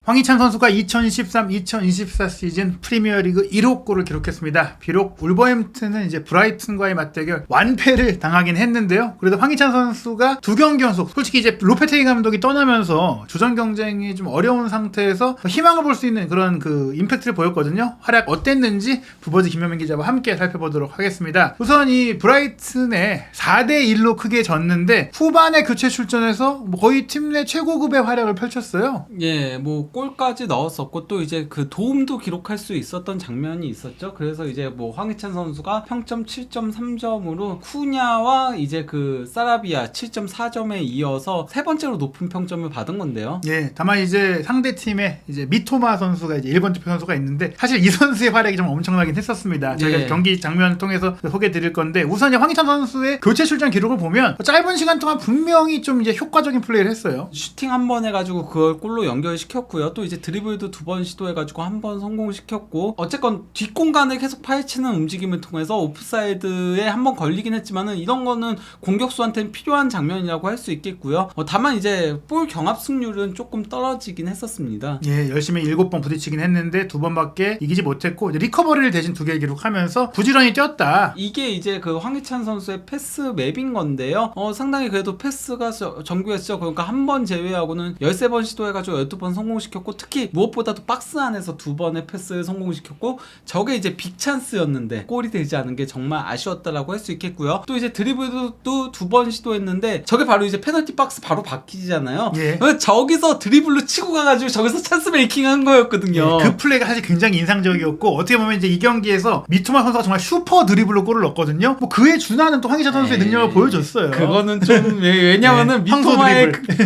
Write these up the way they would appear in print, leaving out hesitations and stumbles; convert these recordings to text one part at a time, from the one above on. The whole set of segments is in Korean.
황희찬 선수가 2013-2024 시즌 프리미어리그 1호 골을 기록했습니다. 비록 울버햄튼은 이제 브라이튼과의 맞대결 완패를 당하긴 했는데요. 그래도 황희찬 선수가 두 경기 연속, 솔직히 이제 로페테기 감독이 떠나면서 주전 경쟁이 좀 어려운 상태에서 희망을 볼 수 있는 그런 그 임팩트를 보였거든요. 활약 어땠는지 부버즈 김현민 기자와 함께 살펴보도록 하겠습니다. 우선 이 브라이튼에 4대1로 크게 졌는데 후반에 교체 출전해서 거의 팀 내 최고급의 활약을 펼쳤어요. 예, 뭐 골까지 넣었었고 또 이제 그 도움도 기록할 수 있었던 장면이 있었죠. 그래서 이제 뭐 황희찬 선수가 평점 7.3점으로 쿠냐와 이제 그 사라비아 7.4점에 이어서 세 번째로 높은 평점을 받은 건데요. 예, 다만 이제 상대 팀에 이제 미토마 선수가 이제 1번 대표 선수가 있는데 사실 이 선수의 활약이 좀 엄청나긴 했었습니다. 저희가 예. 경기 장면을 통해서 소개해 드릴 건데 우선 황희찬 선수의 교체 출전 기록을 보면 짧은 시간 동안 분명히 좀 이제 효과적인 플레이를 했어요. 슈팅 한 번 해가지고 그걸 골로 연결시켰고요. 또 이제 드리블도 두 번 시도해가지고 한 번 성공시켰고, 어쨌건 뒷공간을 계속 파헤치는 움직임을 통해서 오프사이드에 한 번 걸리긴 했지만은 이런 거는 공격수한테는 필요한 장면이라고 할 수 있겠고요. 다만 이제 볼 경합 승률은 조금 떨어지긴 했었습니다. 예, 열심히 7번 부딪히긴 했는데 2번밖에 이기지 못했고 이제 리커버리를 대신 2개 기록하면서 부지런히 뛰었다. 이게 이제 그 황희찬 선수의 패스 맵인 건데요. 상당히 그래도 패스가 정교했죠. 그러니까 한 번 제외하고는 13번 시도해가지고 12번 성공시켰고, 특히 무엇보다도 박스 안에서 2번의 패스를 성공시켰고, 저게 이제 빅찬스였는데 골이 되지 않은 게 정말 아쉬웠다라고 할 수 있겠고요. 또 이제 드리블도 2번 시도했는데 저게 바로 이제 페널티 박스 바로 바뀌잖아요. 예. 저기서 드리블로 치고 가가지고 저기서 찬스 메이킹 한 거였거든요. 그 플레이가 사실 굉장히 인상적이었고 어떻게 보면 이제 이 경기에서 미토마 선수가 정말 슈퍼 드리블로 골을 넣었거든요. 뭐 그에 준하는 또 황희찬 선수의 능력을 보여줬어요. 그거는 좀 왜냐면은 네,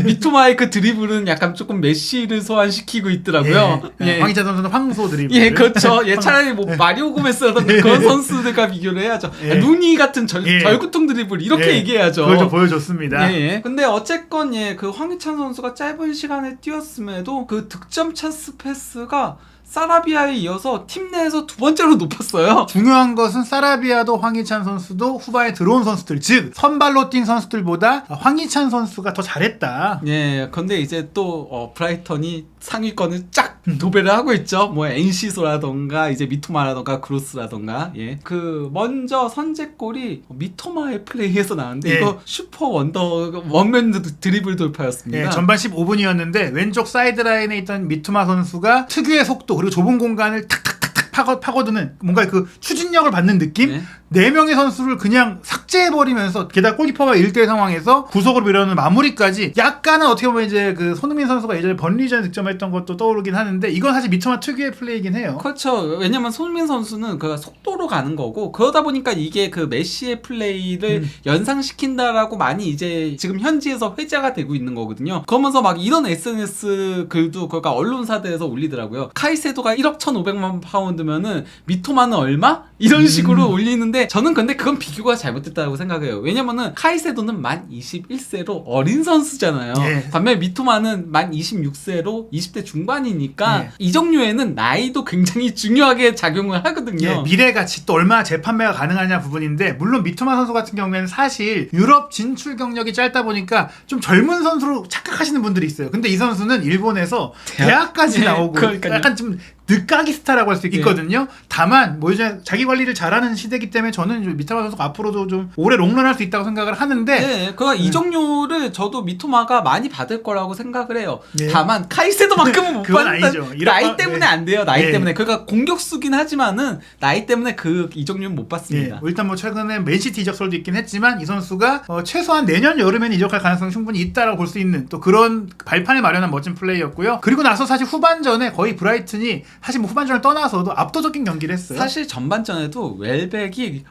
미토마의 그 드리블은 약간 조금 메시를 소환시키고 있더라고요. 예. 황희찬 선수는 황소 드리블. 예, 그렇죠. 예, 차라리 뭐 마리오 고메스라던 그런 선수들과 비교를 해야죠. 예. 루니 같은 예. 절구통 드리블 이렇게 얘기해야죠. 그걸 좀 보여줬습니다. 예. 근데 어쨌건 그 황희찬 선수가 짧은 시간에 뛰었음에도 그 득점 찬스 패스가 사라비아에 이어서 팀 내에서 두 번째로 높았어요. 중요한 것은 사라비아도 황희찬 선수도 후반에 들어온 선수들, 즉 선발로 뛴 선수들보다 황희찬 선수가 더 잘했다. 예, 근데 이제 또 브라이턴이 상위권을 쫙 도배를 하고 있죠. 뭐 엔시소라던가 이제 미토마라던가 크로스라던가. 예, 그 먼저 선제골이 미토마의 플레이에서 나왔는데 예. 이거 슈퍼 원맨 드리블 돌파였습니다. 예, 전반 15분이었는데 왼쪽 사이드라인에 있던 미토마 선수가 특유의 속도 그리고 좁은 공간을 탁탁탁탁 파고드는 뭔가 그 추진력을 받는 느낌? 네. 4명의 선수를 그냥 삭제해버리면서 게다가 골키퍼가 1대1 상황에서 구석으로 밀어넣는 마무리까지 약간은 어떻게 보면 이제 그 손흥민 선수가 예전에 번리전 득점했던 것도 떠오르긴 하는데 이건 사실 미토마 특유의 플레이긴 해요. 그렇죠. 왜냐면 손흥민 선수는 그 속도로 가는 거고, 그러다 보니까 이게 그 메시의 플레이를 연상시킨다라고 많이 이제 지금 현지에서 회자가 되고 있는 거거든요. 그러면서 막 이런 SNS 글도 그러니까 언론사들에서 올리더라고요. 카이세도가 1억 1,500만 파운드면은 미토마는 얼마? 이런 식으로 올리는데, 저는 근데 그건 비교가 잘못됐다고 생각해요. 왜냐면은 카이세도는 만 21세로 어린 선수잖아요. 예. 반면에 미토마는 만 26세로 20대 중반이니까 예. 이 종류에는 나이도 굉장히 중요하게 작용을 하거든요. 예, 미래 가치 또 얼마나 재판매가 가능하냐 부분인데, 물론 미토마 선수 같은 경우에는 사실 유럽 진출 경력이 짧다 보니까 좀 젊은 선수로 착각하시는 분들이 있어요. 근데 이 선수는 일본에서 대학까지 예, 나오고 그러니까요. 약간 좀 늦가기 스타라고 할 수 있거든요. 다만 뭐 이제 자기 관리를 잘하는 시대이기 때문에 저는 미토마 선수가 앞으로도 좀 오래 롱런할 수 있다고 생각을 하는데, 네, 그러니까 이 종류를 저도 미토마가 많이 받을 거라고 생각을 해요. 예. 다만 카이세도만큼은 못 그건 받는다. 아니죠. 나이 때문에 안 돼요. 나이 예. 때문에. 그러니까 공격수긴 하지만은 나이 때문에 이 종류는 못 예, 받습니다. 일단 뭐 최근에 맨시티 이적설도 있긴 했지만 이 선수가 최소한 내년 여름에는 이적할 가능성이 충분히 있다라고 볼 수 있는 또 그런 발판을 마련한 멋진 플레이였고요. 그리고 나서 사실 후반전에 거의 브라이튼이 사실 뭐 후반전을 떠나서도 압도적인 경기를 했어요. 사실 전반전에도 웰백이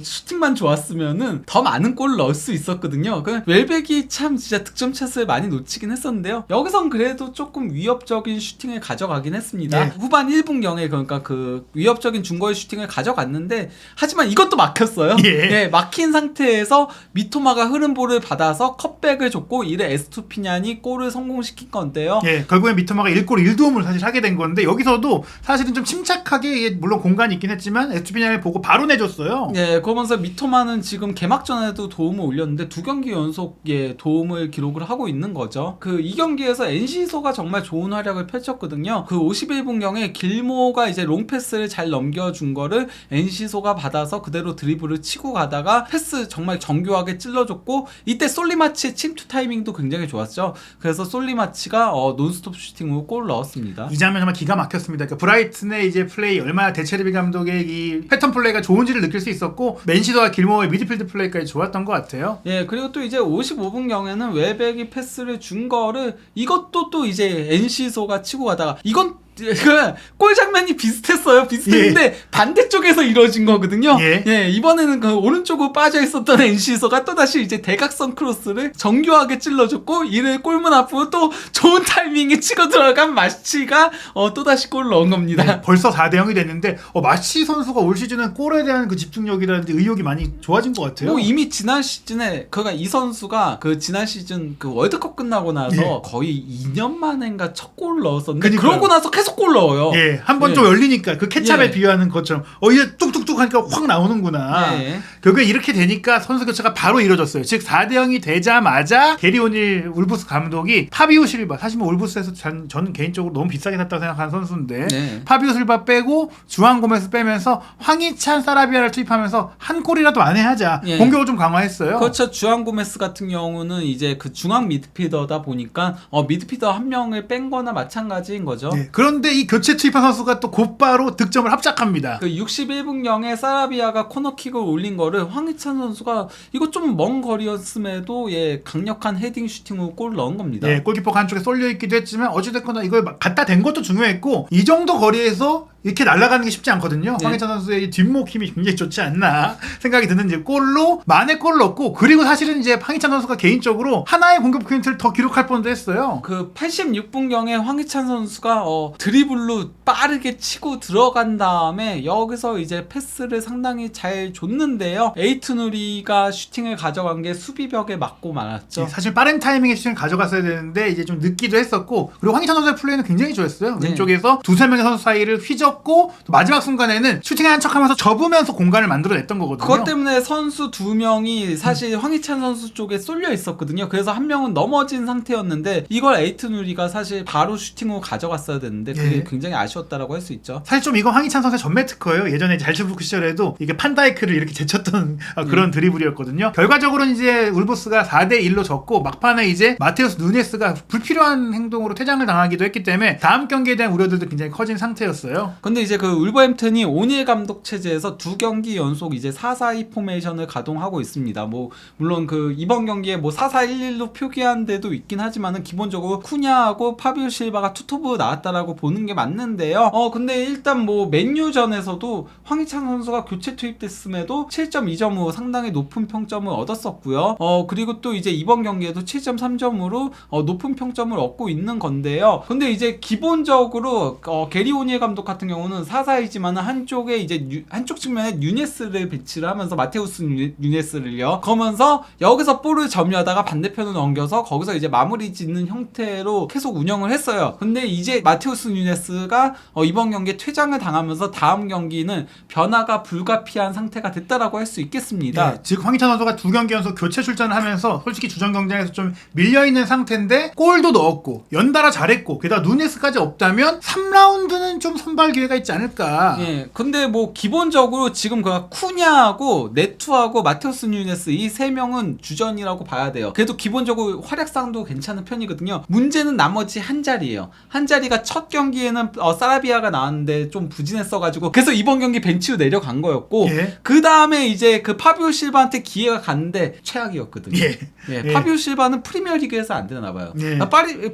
슈팅만 좋았으면은 더 많은 골을 넣을 수 있었거든요. 그 웰백이 참 진짜 득점 찬스를 많이 놓치긴 했었는데요. 여기선 그래도 조금 위협적인 슈팅을 가져가긴 했습니다. 네. 후반 1분경에 그러니까 그 위협적인 중거리 슈팅을 가져갔는데, 하지만 이것도 막혔어요. 예. 막힌 상태에서 미토마가 흐른 볼을 받아서 컷백을 줬고 이래 에스투피냔이 골을 성공시킨 건데요. 예, 결국엔 미토마가 1골 1도움을 사실 하게 된 건데, 여기서도 선수도 사실은 좀 침착하게 이게 물론 공간이 있긴 했지만 에스투피냐를 보고 바로 내줬어요. 네, 그러면서 미토마는 지금 개막전에도 도움을 올렸는데 2경기 연속 도움을 기록을 하고 있는 거죠. 그 이 경기에서 NC소가 정말 좋은 활약을 펼쳤거든요. 그 51분경에 길모가 이제 롱패스를 잘 넘겨준 거를 NC소가 받아서 그대로 드리블을 치고 가다가 패스 정말 정교하게 찔러줬고 이때 솔리마치의 침투 타이밍도 굉장히 좋았죠. 그래서 솔리마치가 논스톱 슈팅으로 골을 넣었습니다. 이 장면 정말 기가 막혔습니다. 그러니까 브라이튼의 이제 플레이 얼마나 데체르비 감독의 이 패턴 플레이가 좋은지를 느낄 수 있었고 맨시도와 길모어의 미드필드 플레이까지 좋았던 것 같아요. 예, 그리고 또 이제 55분경에는 웨백이 패스를 준 거를 이것도 또 이제 NC소가 치고 가다가 이건 골 장면이 비슷했는데 반대쪽에서 이루어진 거거든요. 예, 이번에는 그 오른쪽으로 빠져 있었던 NC소가 또다시 이제 대각선 크로스를 정교하게 찔러줬고 이를 골문 앞으로 또 좋은 타이밍에 치고 들어간 마치가 또다시 골을 넣은 겁니다. 네, 벌써 4대0이 됐는데 마치 선수가 올 시즌은 골에 대한 그 집중력이라든지 의욕이 많이 좋아진 것 같아요. 뭐 이미 지난 시즌에 그러니까 이 선수가 그 지난 시즌 그 월드컵 끝나고 나서 거의 2년 만인가 첫 골을 넣었었는데 그러고 나서 계속 골 넣어요. 예, 한 번 좀 열리니까 그 케찹에 비유하는 것처럼 이제 뚝뚝뚝 하니까 확 나오는구나. 결국에 이렇게 되니까 선수 교체가 바로 이루어졌어요. 즉 4대0이 되자마자 게리 오닐 울브스 감독이 파비오 실바, 사실 뭐 울브스에서 저는 개인적으로 너무 비싸게 샀다고 생각하는 선수인데 파비오 실바 빼고 주안 고메스 빼면서 황희찬 사라비아를 투입하면서 한 골이라도 만회하자. 공격을 좀 강화했어요. 그렇죠. 주안 고메스 같은 경우는 이제 그 중앙 미드필더다 보니까 미드필더 한 명을 뺀 거나 마찬가지인 거죠. 그런데 이 교체 투입한 선수가 또 곧바로 득점을 합작합니다. 그 61분경에 사라비아가 코너킥을 올린 거를 황희찬 선수가 이거 좀 먼 거리였음에도 강력한 헤딩 슈팅으로 골을 넣은 겁니다. 골키퍼가 한쪽에 쏠려 있기도 했지만 어찌됐거나 이걸 갖다 댄 것도 중요했고 이 정도 거리에서 이렇게 날아가는 게 쉽지 않거든요. 황희찬 선수의 뒷목 힘이 굉장히 좋지 않나 생각이 드는 이제 골로 만의 골을 넣고 그리고 사실은 이제 황희찬 선수가 개인적으로 하나의 공격 포인트를 더 기록할 뻔도 했어요. 그 86분경에 황희찬 선수가 드리블로 빠르게 치고 들어간 다음에 여기서 이제 패스를 상당히 잘 줬는데요. 에이트누리가 슈팅을 가져간 게 수비벽에 맞고 말았죠. 사실 빠른 타이밍에 슈팅을 가져갔어야 되는데 이제 좀 늦기도 했었고 그리고 황희찬 선수의 플레이는 굉장히 좋았어요. 왼쪽에서 두세 명의 선수 사이를 휘저 또 마지막 순간에는 슈팅한 척하면서 접으면서 공간을 만들어냈던 거거든요. 그것 때문에 선수 2명이 사실 황희찬 선수 쪽에 쏠려 있었거든요. 그래서 한 명은 넘어진 상태였는데 이걸 에이트누리가 사실 바로 슈팅으로 가져갔어야 되는데 그게 굉장히 아쉬웠다라고 할 수 있죠. 사실 좀 이건 황희찬 선수의 전매 특허예요. 예전에 잘츠부르크 시절에도 이게 판다이크를 이렇게 제쳤던 그런 드리블이었거든요. 결과적으로는 이제 울브스가 4대1로 졌고 막판에 이제 마테우스 누네스가 불필요한 행동으로 퇴장을 당하기도 했기 때문에 다음 경기에 대한 우려들도 굉장히 커진 상태였어요. 근데 이제 그 울버햄튼이 오닐 감독 체제에서 2경기 연속 이제 4-4-2 포메이션을 가동하고 있습니다. 뭐 물론 그 이번 경기에 뭐 4-4-1-1로 표기한 데도 있긴 하지만은 기본적으로 쿠냐하고 파비오 실바가 투톱으로 나왔다라고 보는 게 맞는데요. 근데 일단 뭐 맨유전에서도 황희찬 선수가 교체 투입됐음에도 7.2점으로 상당히 높은 평점을 얻었었고요. 그리고 또 이제 이번 경기에도 7.3점으로 높은 평점을 얻고 있는 건데요. 근데 이제 기본적으로 게리 오닐 감독 같은 경우는 4-4이지만 한쪽에 이제 한쪽 측면에 뉴네스를 배치를 하면서 마테우스 뉴네스를요. 그러면서 여기서 볼을 점유하다가 반대편으로 넘겨서 거기서 이제 마무리 짓는 형태로 계속 운영을 했어요. 근데 이제 마테우스 뉴네스가 이번 경기에 퇴장을 당하면서 다음 경기는 변화가 불가피한 상태가 됐다라고 할 수 있겠습니다. 즉 황희찬 선수가 2경기 연속 교체 출전을 하면서 솔직히 주전 경쟁에서 좀 밀려있는 상태인데 골도 넣었고 연달아 잘했고 게다가 누네스까지 없다면 3라운드는 좀 선발 기회가 있지 않을까. 근데 뭐 기본적으로 지금 그 쿠냐하고 네투하고 마테우스 뉴네스 이 3명은 주전이라고 봐야 돼요. 그래도 기본적으로 활약상도 괜찮은 편이거든요. 문제는 나머지 한 자리예요. 한 자리가 첫 경기에는 사라비아가 나왔는데 좀 부진했어가지고 그래서 이번 경기 벤치로 내려간 거였고 그 다음에 이제 그 파비오 실바한테 기회가 갔는데 최악이었거든요. 파비오 실바는 프리미어리그에서 안 되나봐요.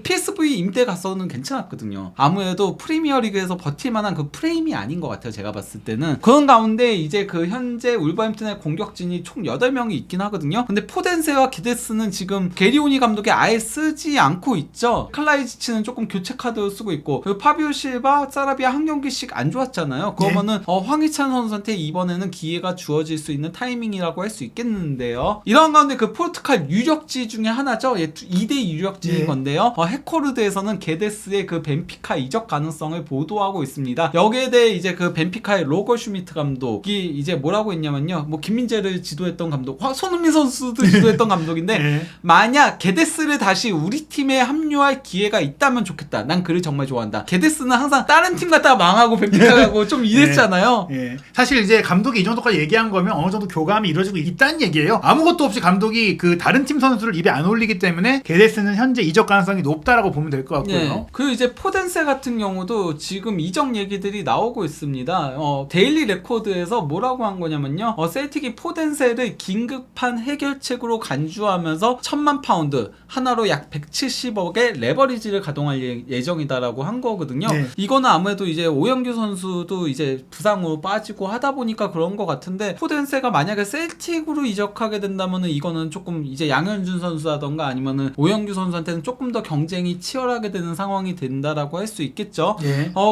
PSV 임대 가서는 괜찮았거든요. 아무래도 프리미어리그에서 버틸 만한 그 프레임이 아닌 것 같아요. 제가 봤을 때는. 그런 가운데 이제 그 현재 울버햄튼의 공격진이 총 8명이 있긴 하거든요. 근데 포덴세와 기데스는 지금 게리오니 감독이 아예 쓰지 않고 있죠. 칼라이지치는 조금 교체 카드 쓰고 있고 그 파비오 실바, 사라비아 한 경기씩 안 좋았잖아요. 그러면은 황희찬 선수한테 이번에는 기회가 주어질 수 있는 타이밍이라고 할 수 있겠는데요. 이런 가운데 그 포르투갈 유력지 중에 하나죠. 2대 유력지인 건데요. 해커르드에서는 게데스의 그 벤피카 이적 가능성을 보도하고 있습니다. 여기에 대해 이제 그 벤피카의 로거 슈미트 감독이 이제 뭐라고 했냐면요. 뭐 김민재를 지도했던 감독, 손흥민 선수도 지도했던 감독인데 만약 게데스를 다시 우리 팀에 합류할 기회가 있다면 좋겠다. 난 그를 정말 좋아한다. 게데스는 항상 다른 팀 갔다가 망하고 벤피카 가고 좀 이랬잖아요. 사실 이제 감독이 이 정도까지 얘기한 거면 어느 정도 교감이 이루어지고 있다는 얘기예요. 아무것도 없이 감독이 그 다른 팀 선수를 입에 안 올리기 때문에 게데스는 현재 이적 가능성이 높다라고 보면 될 것 같고요. 그 이제 포덴세 같은 경우도 지금 이적 얘기들이 나오고 있습니다. 데일리 레코드에서 뭐라고 한 거냐면요. 셀틱이 포덴세를 긴급한 해결책으로 간주하면서 1000만 파운드 하나로 약 170억의 레버리지를 가동할 예정이다라고 한 거거든요. 이거는 아무래도 이제 오영규 선수도 이제 부상으로 빠지고 하다 보니까 그런 것 같은데 포덴세가 만약에 셀틱으로 이적하게 된다면은 이거는 조금 이제 양현준 선수라던가 아니면은 오영규 선수한테는 조금 더 경쟁이 치열하게 되는 상황이 된다라고 할 수 있겠죠.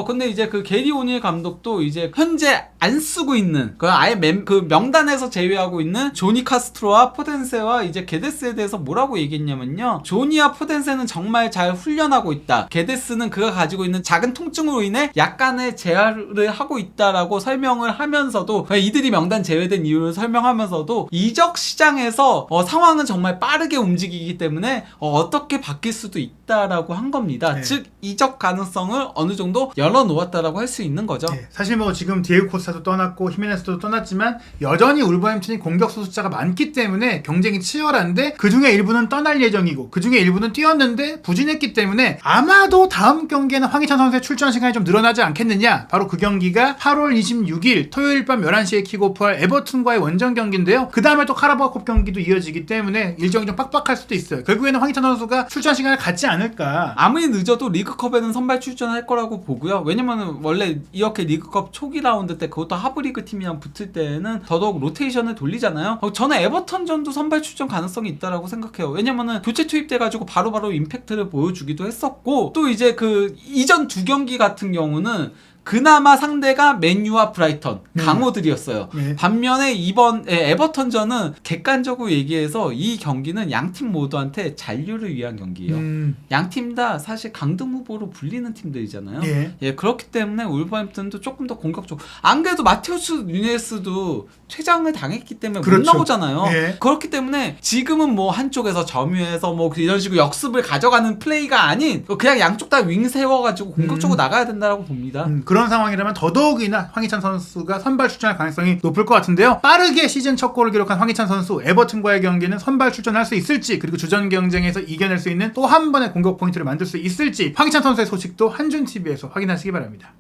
근데 이제 그 게리 오닐 감독도 이제 현재 안 쓰고 있는 그 아예 그 명단에서 제외하고 있는 조니 카스트로와 포덴세와 이제 게데스에 대해서 뭐라고 얘기했냐면요. 조니와 포덴세는 정말 잘 훈련하고 있다. 게데스는 그가 가지고 있는 작은 통증으로 인해 약간의 재활을 하고 있다라고 설명을 하면서도 이들이 명단 제외된 이유를 설명하면서도 이적 시장에서 상황은 정말 빠르게 움직이기 때문에 어떻게 바뀔 수도 있다라고 한 겁니다. 즉 이적 가능성을 어느 정도 열어놓았다라고 할 수 있는 거죠. 사실 뭐 지금 디에고 코스타도 떠났고 히메네스도 떠났지만 여전히 울버햄튼이 공격수 숫자가 많기 때문에 경쟁이 치열한데 그 중에 일부는 떠날 예정이고 그 중에 일부는 뛰었는데 부진했기 때문에 아마도 다음 경기에는 황희찬 선수의 출전 시간이 좀 늘어나지 않겠느냐. 바로 그 경기가 8월 26일 토요일 밤 11시에 킥오프할 에버튼과의 원정 경기인데요. 그 다음에 또 카라바오컵 경기도 이어지기 때문에 일정이 좀 빡빡할 수도 있어요. 결국에는 황희찬 선수가 출전 시간을 갖지 않을까. 아무리 늦어도 리그컵에는 선발 출전할 거라고 보고요. 왜냐면 원래 이렇게 리그컵 초기 라운드 때 그것도 하브리그 팀이랑 붙을 때는 더더욱 로테이션을 돌리잖아요. 저는 에버턴전도 선발 출전 가능성이 있다라고 생각해요. 왜냐면은 교체 투입돼가지고 바로바로 임팩트를 보여주기도 했었고 또 이제 그 이전 두 경기 같은 경우는 그나마 상대가 맨유와 브라이턴 강호들이었어요. 반면에 이번 에버턴전은 객관적으로 얘기해서 이 경기는 양팀 모두한테 잔류를 위한 경기예요. 양팀 다 사실 강등 후보로 불리는 팀들이잖아요. 그렇기 때문에 울버햄튼도 조금 더 공격적으로 안 그래도 마테우스 누네스도 퇴장을 당했기 때문에 못 나오잖아요. 그렇기 때문에 지금은 뭐 한쪽에서 점유해서 뭐 이런 식으로 역습을 가져가는 플레이가 아닌 그냥 양쪽 다 윙 세워가지고 공격적으로 나가야 된다라고 봅니다. 그런 상황이라면 더더욱이나 황희찬 선수가 선발 출전할 가능성이 높을 것 같은데요. 빠르게 시즌 첫 골을 기록한 황희찬 선수, 에버튼과의 경기는 선발 출전할 수 있을지, 그리고 주전 경쟁에서 이겨낼 수 있는 또 한 번의 공격 포인트를 만들 수 있을지 황희찬 선수의 소식도 한준TV에서 확인하시기 바랍니다.